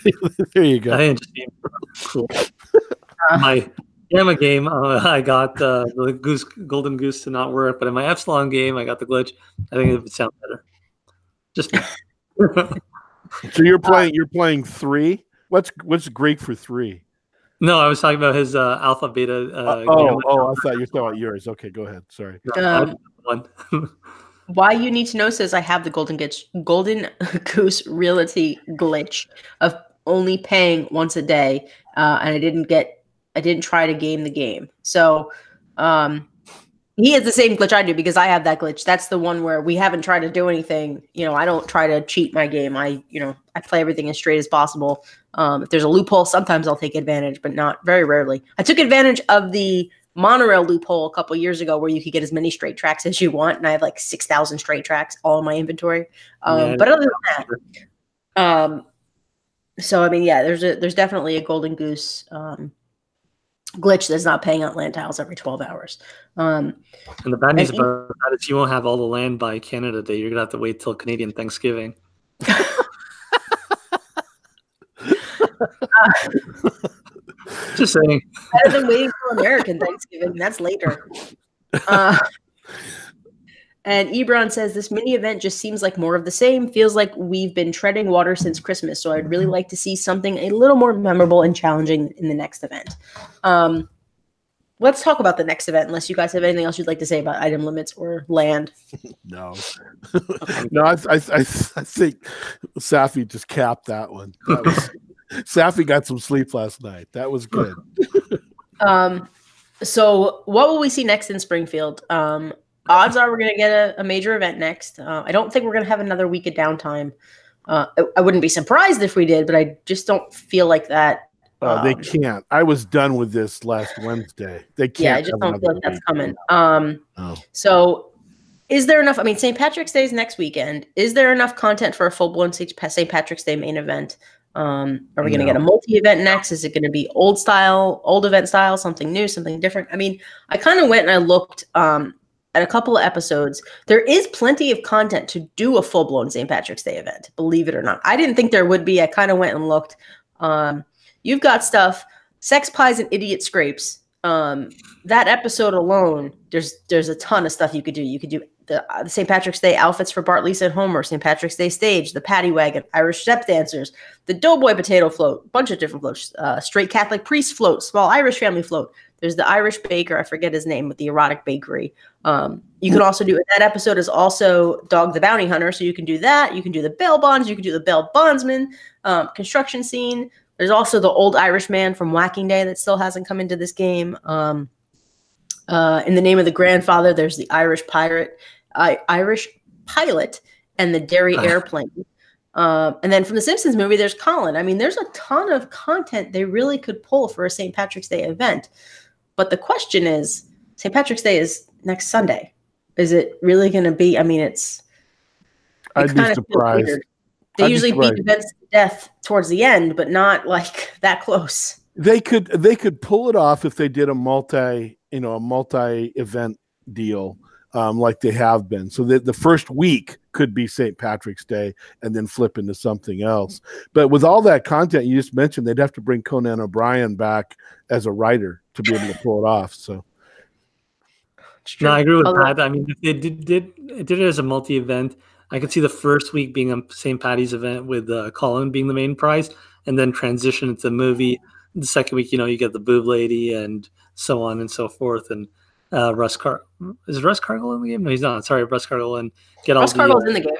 Speaker 2: There you go.
Speaker 3: I think it's just cool. My Gamma game, I got the golden goose to not work, but in my Epsilon game, I got the glitch. I think it would sound better. Just
Speaker 2: so you're playing 3. What's Greek for 3?
Speaker 3: No, I was talking about his alpha beta.
Speaker 2: I thought you were talking about yours. Okay, go ahead. Sorry.
Speaker 3: One.
Speaker 1: Why you need to know says I have the golden goose realty glitch of only paying once a day, and I didn't try to game the game. So he has the same glitch I do because I have that glitch. That's the one where we haven't tried to do anything. I don't try to cheat my game. I play everything as straight as possible. If there's a loophole, sometimes I'll take advantage, but not very rarely. I took advantage of the monorail loophole a couple years ago where you could get as many straight tracks as you want. And I have like 6,000 straight tracks all in my inventory. But other than that, so I mean, yeah, there's definitely a golden goose glitch that's not paying out land tiles every 12 hours.
Speaker 3: And the bad news about that is you won't have all the land by Canada Day. You're going to have to wait till Canadian Thanksgiving. Just saying.
Speaker 1: Better than waiting for American Thanksgiving. That's later. And Ebron says, this mini event just seems like more of the same. Feels like we've been treading water since Christmas. So I'd really like to see something a little more memorable and challenging in the next event. Let's talk about the next event, unless you guys have anything else you'd like to say about item limits or land.
Speaker 2: No. No, I think Safi just capped that one. Safi got some sleep last night. That was good.
Speaker 1: So what will we see next in Springfield? Odds are we're going to get a major event next. I don't think we're going to have another week of downtime. I wouldn't be surprised if we did, but I just don't feel like that.
Speaker 2: They can't. I was done with this last Wednesday. They can't.
Speaker 1: Yeah, I just don't feel like that's coming. So is there enough? I mean, St. Patrick's Day is next weekend. Is there enough content for a full-blown St. Patrick's Day main event? Are we going to get a multi-event next? Is it going to be old event style, something new, something different? I mean, I kind of went and I looked at a couple of episodes. There is plenty of content to do a full-blown St. Patrick's Day event, believe it or not. I didn't think there would be. I kind of went and looked. You've got stuff, sex pies and idiot scrapes. That episode alone, there's a ton of stuff you could do. You could do the St. Patrick's Day outfits for Bart, Lisa, and Homer, St. Patrick's Day stage, the paddy wagon, Irish step dancers, the doughboy potato float, bunch of different floats, straight Catholic priest float, small Irish family float. There's the Irish baker, I forget his name, with the erotic bakery. You can also do, that episode is also Dog the Bounty Hunter, so you can do that. You can do the bail bonds, you can do the bail bondsman, construction scene. There's also the old Irish man from Whacking Day that still hasn't come into this game. In the name of the grandfather, there's the Irish Irish pilot, and the dairy airplane. And then from the Simpsons movie, there's Colin. I mean, there's a ton of content they really could pull for a St. Patrick's Day event. But the question is, St. Patrick's Day is next Sunday. Is it really going to be? I mean,
Speaker 2: I'd be surprised.
Speaker 1: They usually beat events to death towards the end, but not like that close.
Speaker 2: They could pull it off if they did a multi-event deal, like they have been. So that the first week could be St. Patrick's Day and then flip into something else. But with all that content you just mentioned, they'd have to bring Conan O'Brien back as a writer to be able to pull it off. So.
Speaker 3: No, I agree with that. I mean, if they did it as a multi-event, I could see the first week being a St. Patty's event with Colin being the main prize, and then transition into the movie. The second week, you get the boob lady and so on and so forth. And Russ Cargill in the game? No, he's not. Sorry, Russ Cargill, and
Speaker 1: Russ Cargill's in the game.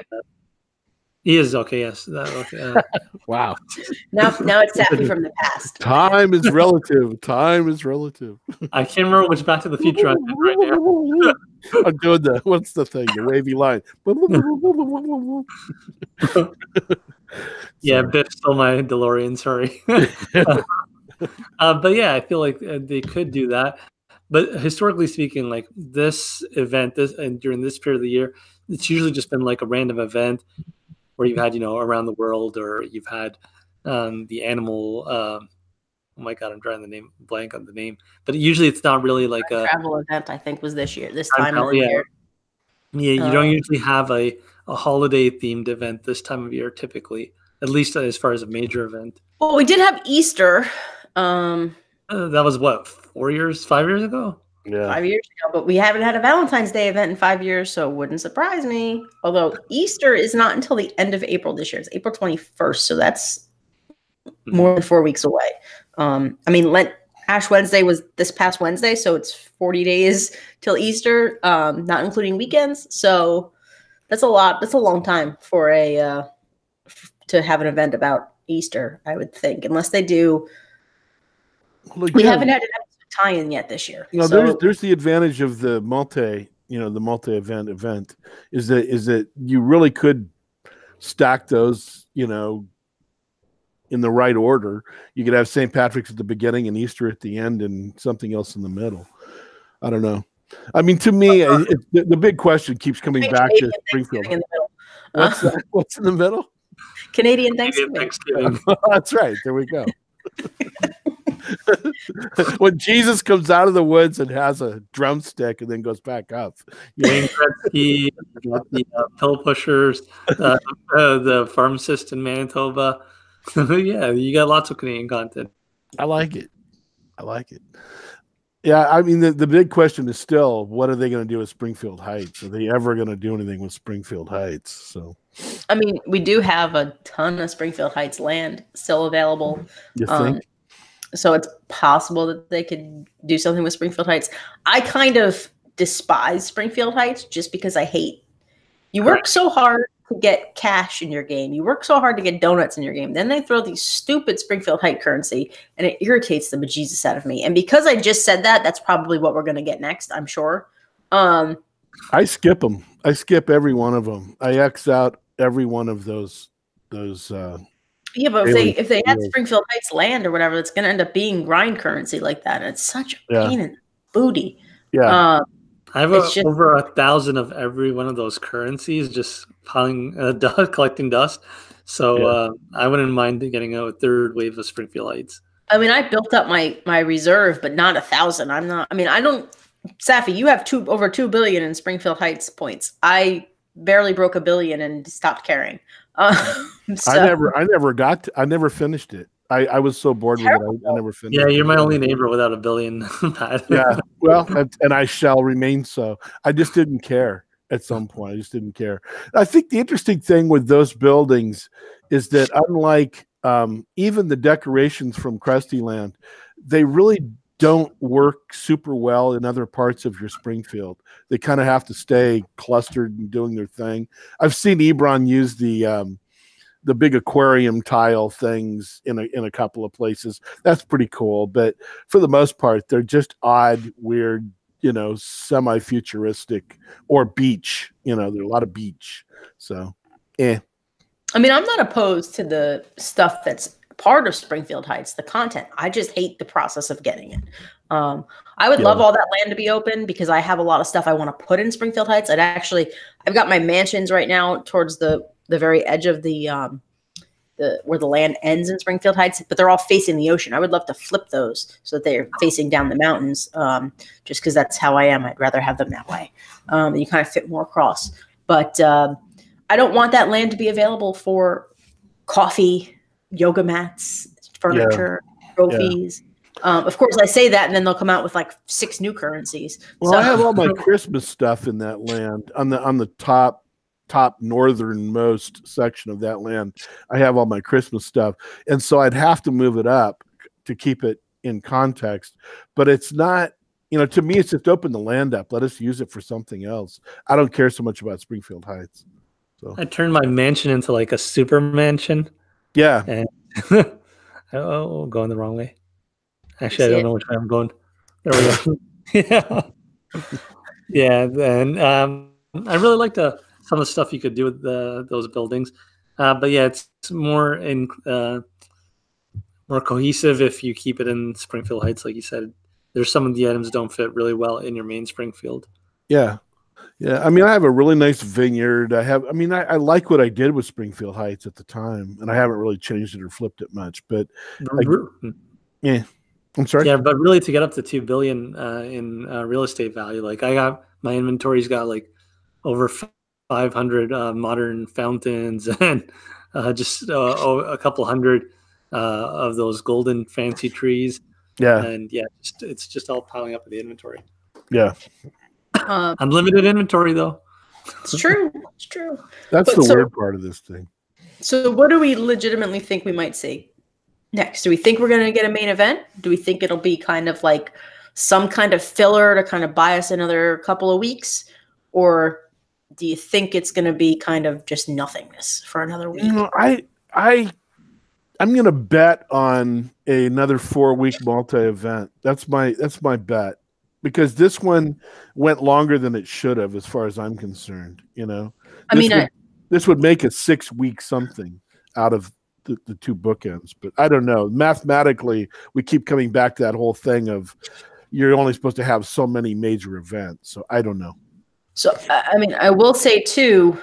Speaker 3: He is, okay. Yes.
Speaker 2: Wow.
Speaker 1: Now it's Sappy from the past.
Speaker 2: Time is relative. Time is relative.
Speaker 3: I can't remember which Back to the Future I'm in right now.
Speaker 2: I'm doing what's the thing? The wavy line.
Speaker 3: Yeah, Biff stole my DeLorean. Sorry. But yeah, I feel like they could do that. But historically speaking, like this event, and during this period of the year, it's usually just been like a random event where you've had, around the world, or you've had the animal. Oh my God, I'm drawing blank on the name. But usually it's not really like a
Speaker 1: travel event. I think was this time of the year.
Speaker 3: Yeah, you don't usually have a holiday themed event this time of year, typically, at least as far as a major event.
Speaker 1: Well, we did have Easter.
Speaker 3: That was what, 5 years ago?
Speaker 2: Yeah.
Speaker 1: 5 years ago, but we haven't had a Valentine's Day event in 5 years, so it wouldn't surprise me. Although Easter is not until the end of April this year. It's April 21st, so that's more than 4 weeks away. I mean, Ash Wednesday was this past Wednesday, so it's 40 days till Easter, not including weekends. So that's a lot. That's a long time for to have an event about Easter, I would think, unless they do.
Speaker 2: Well,
Speaker 1: we haven't had an tie-in yet this year.
Speaker 2: There's the advantage of the multi-event is that you really could stack those, in the right order. You could have St. Patrick's at the beginning and Easter at the end and something else in the middle. I don't know. I mean, to me, the big question keeps coming back to Springfield. What's in the middle?
Speaker 1: Canadian Thanksgiving.
Speaker 2: That's right. There we go. When Jesus comes out of the woods and has a drumstick and then goes back up.
Speaker 3: Wayne Gretzky, the pill pushers, the pharmacist in Manitoba. Yeah, you got lots of Canadian content.
Speaker 2: I like it. Yeah, I mean, the big question is still, what are they going to do with Springfield Heights? Are they ever going to do anything with Springfield Heights? So,
Speaker 1: I mean, we do have a ton of Springfield Heights land still available.
Speaker 2: You think?
Speaker 1: So it's possible that they could do something with Springfield Heights. I kind of despise Springfield Heights just because I hate. You work so hard to get cash in your game. You work so hard to get donuts in your game. Then they throw these stupid Springfield Heights currency, and it irritates the bejesus out of me. And because I just said that, that's probably what we're going to get next, I'm sure.
Speaker 2: I skip them. I skip every one of them. I X out every one of those.
Speaker 1: Yeah, but if they had Springfield Heights land or whatever, it's going to end up being grind currency like that, and it's such a pain in the booty.
Speaker 2: Yeah.
Speaker 3: I have over 1,000 of every one of those currencies just piling dust, collecting dust. So I wouldn't mind getting a third wave of Springfield Heights.
Speaker 1: I mean, I built up my reserve, but not 1,000. I'm not. I mean, I don't. Safi, you have over 2 billion in Springfield Heights points. I barely broke 1 billion and stopped caring.
Speaker 2: So. I never finished it. I was so bored with it. I never finished.
Speaker 3: Yeah, you're my only neighbor without 1 billion.
Speaker 2: Yeah, well, and I shall remain so. I just didn't care at some point. I just didn't care. I think the interesting thing with those buildings is that unlike even the decorations from Krusty Land, they really don't work super well in other parts of your Springfield. They kind of have to stay clustered and doing their thing. I've seen Ebron use the big aquarium tile things in a couple of places. That's pretty cool. But for the most part, they're just odd, weird, semi-futuristic or beach. There's a lot of beach. So, I
Speaker 1: mean, I'm not opposed to the stuff that's part of Springfield Heights, the content. I just hate the process of getting it. I would love all that land to be open because I have a lot of stuff I want to put in Springfield Heights. I've got my mansions right now towards the very edge of the where the land ends in Springfield Heights, but they're all facing the ocean. I would love to flip those so that they're facing down the mountains, just because that's how I am. I'd rather have them that way. You kind of fit more across. But I don't want that land to be available for coffee, yoga mats, furniture, trophies. Of course, I say that, and then they'll come out with like 6 new currencies.
Speaker 2: Well, I have all my Christmas stuff in that land on the top northernmost section of that land. I have all my Christmas stuff, and so I'd have to move it up to keep it in context. But it's not, to me, it's just open the land up. Let us use it for something else. I don't care so much about Springfield Heights. So I
Speaker 3: turned my mansion into like a super mansion.
Speaker 2: Yeah.
Speaker 3: And going the wrong way. Actually, I don't know which way I'm going. There we go. Yeah. And I really like some of the stuff you could do with those buildings. But yeah, it's more more cohesive if you keep it in Springfield Heights, like you said. There's some of the items don't fit really well in your main Springfield.
Speaker 2: Yeah. Yeah, I mean, I have a really nice vineyard. I like what I did with Springfield Heights at the time, and I haven't really changed it or flipped it much. But I'm sorry.
Speaker 3: Yeah, but really, to get up to 2 billion in real estate value, like my inventory's got like over 500 modern fountains and just a couple hundred of those golden fancy trees.
Speaker 2: Yeah,
Speaker 3: and it's just all piling up in the inventory.
Speaker 2: Yeah.
Speaker 3: Unlimited inventory, though.
Speaker 1: It's true. It's true.
Speaker 2: That's the weird part of this thing.
Speaker 1: So what do we legitimately think we might see next? Do we think we're going to get a main event? Do we think it'll be kind of like some kind of filler to kind of buy us another couple of weeks? Or do you think it's going to be kind of just nothingness for another week?
Speaker 2: I'm going to bet on another 4-week multi-event. That's my bet. Because this one went longer than it should have, as far as I'm concerned. This would make a 6-week something out of the 2 bookends. But I don't know. Mathematically, we keep coming back to that whole thing of you're only supposed to have so many major events. So I don't know.
Speaker 1: So I will say too,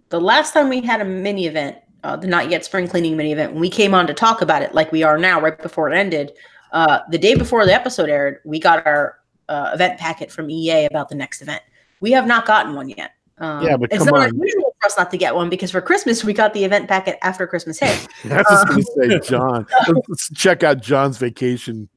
Speaker 1: the last time we had a mini event, the Not Yet Spring Cleaning mini event, when we came on to talk about it, like we are now, right before it ended, the day before the episode aired, we got our event packet from EA about the next event. We have not gotten one yet.
Speaker 2: Yeah, but
Speaker 1: it's
Speaker 2: come
Speaker 1: not
Speaker 2: on.
Speaker 1: unusual for us not to get one because for Christmas we got the event packet after Christmas hit.
Speaker 2: I was just going to say, John. Let's check out John's vacation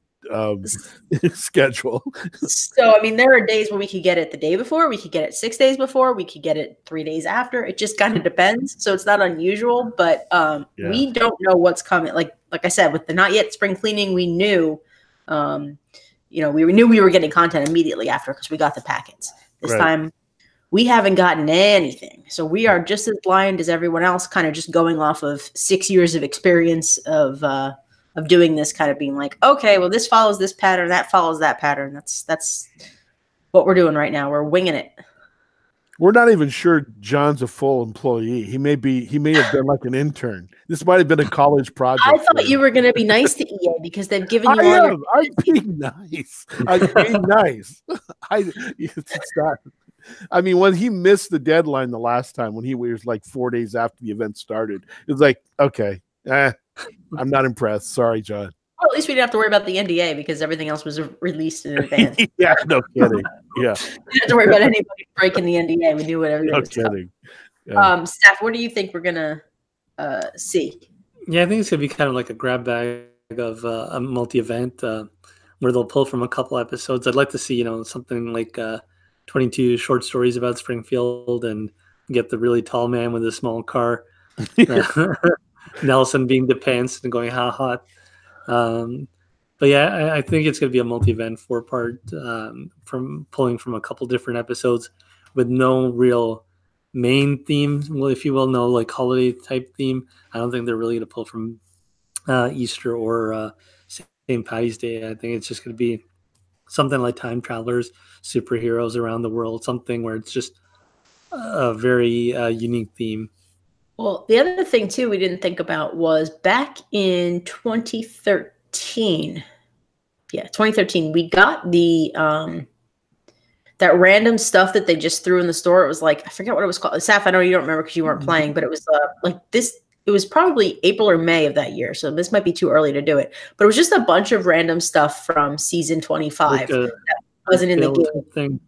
Speaker 2: schedule.
Speaker 1: So, I mean, there are days where we could get it the day before, we could get it 6 days before, we could get it 3 days after. It just kind of depends. So it's not unusual, but we don't know what's coming. Like I said, with the not yet spring cleaning, we knew, we knew we were getting content immediately after because we got the packets. This time, we haven't gotten anything. So we are just as blind as everyone else, kind of just going off of 6 years of experience of doing this, kind of being like, okay, well, this follows this pattern, that follows that pattern. That's what we're doing right now. We're winging it.
Speaker 2: We're not even sure John's a full employee. He may have been like an intern. This might have been a college project.
Speaker 1: I thought you were going to be nice to EA because they've given you
Speaker 2: I'm being nice. I'm being nice. It's not. I mean, when he missed the deadline the last time, when he was like 4 days after the event started, it was like, okay, I'm not impressed. Sorry, John.
Speaker 1: Well, at least we didn't have to worry about the NDA because everything else was released in advance.
Speaker 2: Yeah, no kidding. Yeah.
Speaker 1: We didn't have to worry about anybody breaking the NDA. We knew what everything was.
Speaker 2: No kidding. Yeah.
Speaker 1: Steph, what do you think we're going to see?
Speaker 3: Yeah, I think it's going to be kind of like a grab bag of a multi-event where they'll pull from a couple episodes. I'd like to see, something like 22 short stories about Springfield and get the really tall man with a small car. Nelson being depanced and going ha hot. But yeah, I think it's going to be a multi-event 4-part from pulling from a couple different episodes with no real main theme, well, if you will, no like holiday type theme. I don't think they're really going to pull from Easter or St. Patty's Day. I think it's just going to be something like time travelers, superheroes around the world, something where it's just a very unique theme.
Speaker 1: Well, the other thing, too, we didn't think about was back in 2013. Yeah, 2013, we got the that random stuff that they just threw in the store. It was like, I forget what it was called. Saf, I know you don't remember because you weren't playing, but it was like this. It was probably April or May of that year, so this might be too early to do it. But it was just a bunch of random stuff from season 25 that wasn't in the game.
Speaker 3: Thing.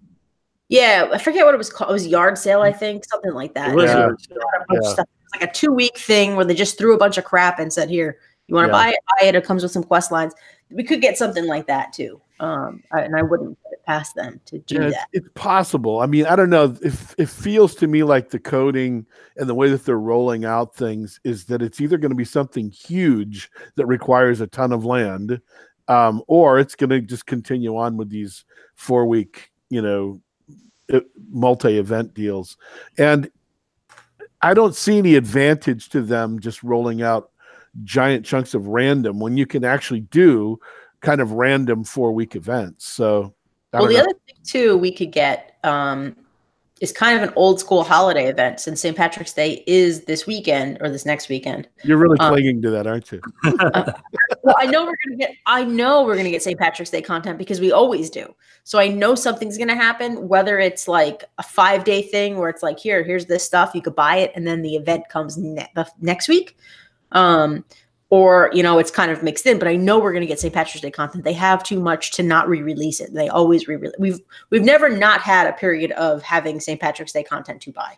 Speaker 1: Yeah, I forget what it was called. It was yard sale, I think, something like that.
Speaker 3: It was
Speaker 2: yard
Speaker 1: sale. It was like a 2-week thing where they just threw a bunch of crap and said, "Here, you want to buy it? Buy it. It comes with some quest lines." We could get something like that too, and I wouldn't put it past them to do that.
Speaker 2: It's possible. I mean, I don't know. If it feels to me like the coding and the way that they're rolling out things is that it's either going to be something huge that requires a ton of land, or it's going to just continue on with these 4-week, multi-event deals. And I don't see any advantage to them just rolling out giant chunks of random when you can actually do kind of random 4-week events. So, the other thing
Speaker 1: too we could get is kind of an old school holiday event since St. Patrick's Day is this weekend or this next weekend.
Speaker 2: You're really clinging to that, aren't you?
Speaker 1: Well, I know we're gonna get St. Patrick's Day content because we always do. So I know something's gonna happen, whether it's like a 5-day thing where it's like, here's this stuff, you could buy it, and then the event comes next week. Or, it's kind of mixed in, but I know we're going to get St. Patrick's Day content. They have too much to not re-release it. They always re-release. We've never not had a period of having St. Patrick's Day content to buy.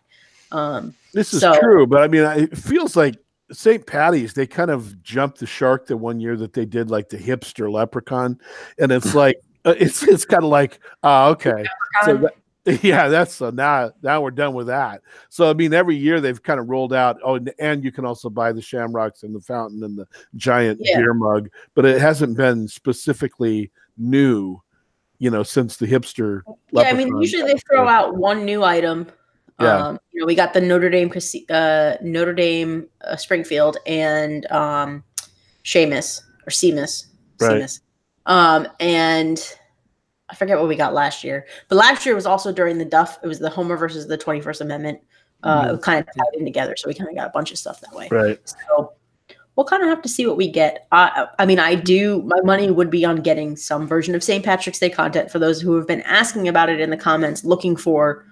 Speaker 2: This is true, but I mean, it feels like St. Patty's, they kind of jumped the shark the one year that they did like the hipster leprechaun. And it's like, it's kind of like, okay. So that's now we're done with that. So I mean, every year they've kind of rolled out. Oh, and you can also buy the shamrocks and the fountain and the giant beer mug, but it hasn't been specifically new, since the hipster.
Speaker 1: Yeah, I mean, usually they throw out one new item. Yeah, we got the Notre Dame Springfield and Seamus.
Speaker 2: Right.
Speaker 1: And I forget what we got last year, but last year was also during the Duff. It was the Homer versus the 21st Amendment. It kind of tied in together, so we kind of got a bunch of stuff that way.
Speaker 2: Right.
Speaker 1: So we'll kind of have to see what we get. I mean, my money would be on getting some version of St. Patrick's Day content for those who have been asking about it in the comments, looking for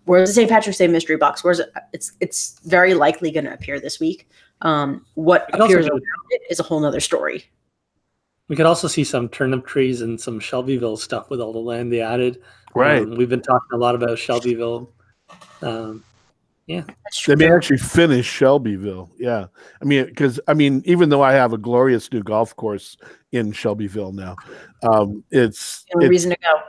Speaker 1: where's the St. Patrick's Day mystery box? Where's it? It's very likely going to appear this week. What appears around it is a whole nother story.
Speaker 3: We could also see some turnip trees and some Shelbyville stuff with all the land they added.
Speaker 2: Right.
Speaker 3: We've been talking a lot about Shelbyville. Yeah.
Speaker 2: They may actually finish Shelbyville. Yeah. Even though I have a glorious new golf course in Shelbyville now, it's
Speaker 1: a reason to go.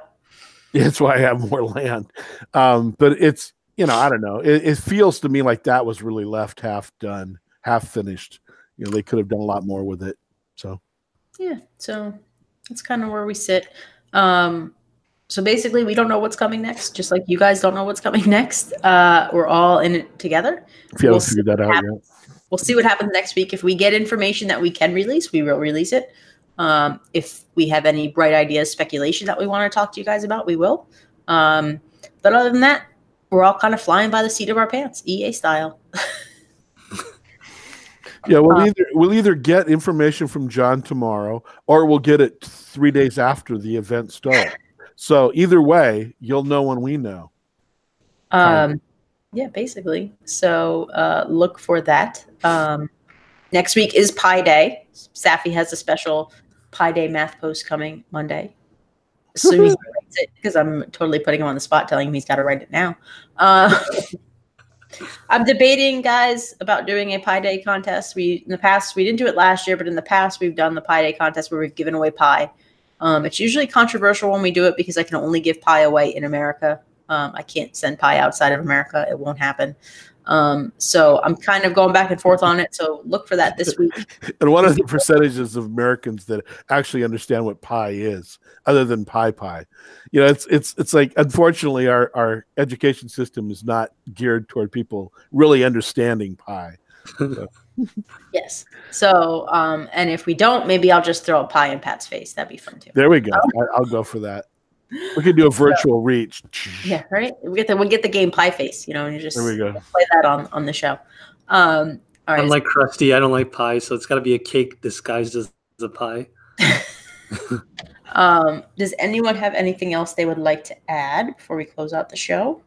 Speaker 2: It's why I have more land. But it's, I don't know. It feels to me like that was really left half done, half finished. They could have done a lot more with it. So.
Speaker 1: Yeah. So that's kind of where we sit. So basically, we don't know what's coming next, just like you guys don't know what's coming next. We're all in it together.
Speaker 2: If you haven't figured that out yet.
Speaker 1: We'll see what happens next week. If we get information that we can release, we will release it. If we have any bright ideas, speculation that we want to talk to you guys about, we will. But other than that, we're all kind of flying by the seat of our pants, EA style.
Speaker 2: Yeah, we'll either get information from John tomorrow, or we'll get it 3 days after the event starts. So either way, you'll know when we know.
Speaker 1: Yeah, basically. So look for that. Next week is Pi Day. Safi has a special Pi Day math post coming Monday. So he writes it, because I'm totally putting him on the spot, telling him he's got to write it now. I'm debating, guys, about doing a Pi Day contest. In the past, we didn't do it last year, but in the past, we've done the Pi Day contest where we've given away pie. It's usually controversial when we do it because I can only give pie away in America. I can't send pie outside of America. It won't happen. So I'm kind of going back and forth on it. So look for that this week.
Speaker 2: And what are the percentages of Americans that actually understand what pie is, other than pie? It's like, unfortunately, our education system is not geared toward people really understanding pie. So.
Speaker 1: Yes. So, and if we don't, maybe I'll just throw a pie in Pat's face. That'd be fun too.
Speaker 2: There we go. I'll go for that. We could do a virtual reach.
Speaker 1: Yeah, right. We get the game Pie Face, and you just
Speaker 2: there we go.
Speaker 1: Play that on the show. All right.
Speaker 3: I'm like Krusty. I don't like pie, so it's got to be a cake disguised as a pie.
Speaker 1: Does anyone have anything else they would like to add before we close out the show?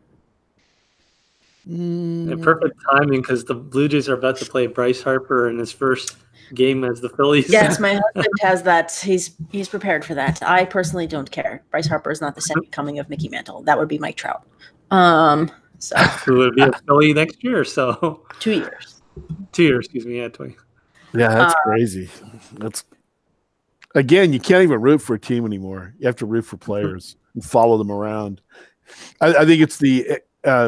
Speaker 3: Perfect timing, because the Blue Jays are about to play Bryce Harper in his first game as the Phillies.
Speaker 1: Yes, my husband has that. He's prepared for that. I personally don't care. Bryce Harper is not the second coming of Mickey Mantle. That would be Mike Trout. So
Speaker 3: it would be a Philly next year. So
Speaker 1: 2 years.
Speaker 3: 2 years, excuse me. Yeah, 20.
Speaker 2: Yeah, that's crazy. Again, you can't even root for a team anymore. You have to root for players and follow them around. I think it's the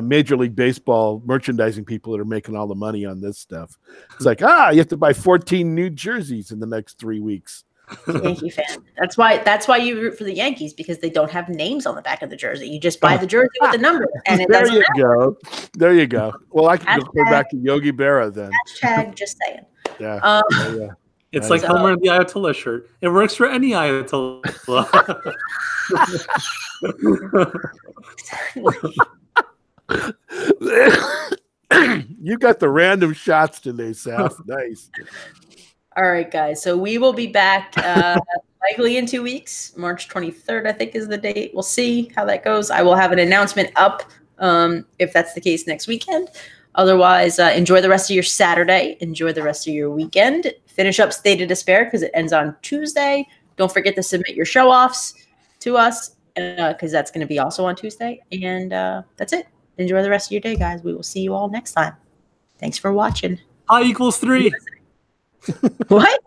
Speaker 2: Major League Baseball merchandising people that are making all the money on this stuff. It's like, you have to buy 14 new jerseys in the next 3 weeks.
Speaker 1: Yankee fan. That's why you root for the Yankees, because they don't have names on the back of the jersey. You just buy the jersey with the number, and it doesn't matter.
Speaker 2: There you go. Well, I can go back to Yogi Berra then.
Speaker 1: Hashtag just saying.
Speaker 2: Yeah.
Speaker 3: It's like Homer the Ayatollah shirt. It works for any Ayatollah.
Speaker 2: You got the random shots today, Saf. Nice.
Speaker 1: All right, guys. So we will be back likely in 2 weeks. March 23rd, I think, is the date. We'll see how that goes. I will have an announcement up if that's the case next weekend. Otherwise, enjoy the rest of your Saturday. Enjoy the rest of your weekend. Finish up State of Despair because it ends on Tuesday. Don't forget to submit your show-offs to us because that's going to be also on Tuesday. And that's it. Enjoy the rest of your day, guys. We will see you all next time. Thanks for watching.
Speaker 3: I equals 3.
Speaker 1: What?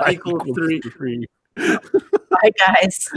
Speaker 3: I equals 3.
Speaker 1: Bye, guys.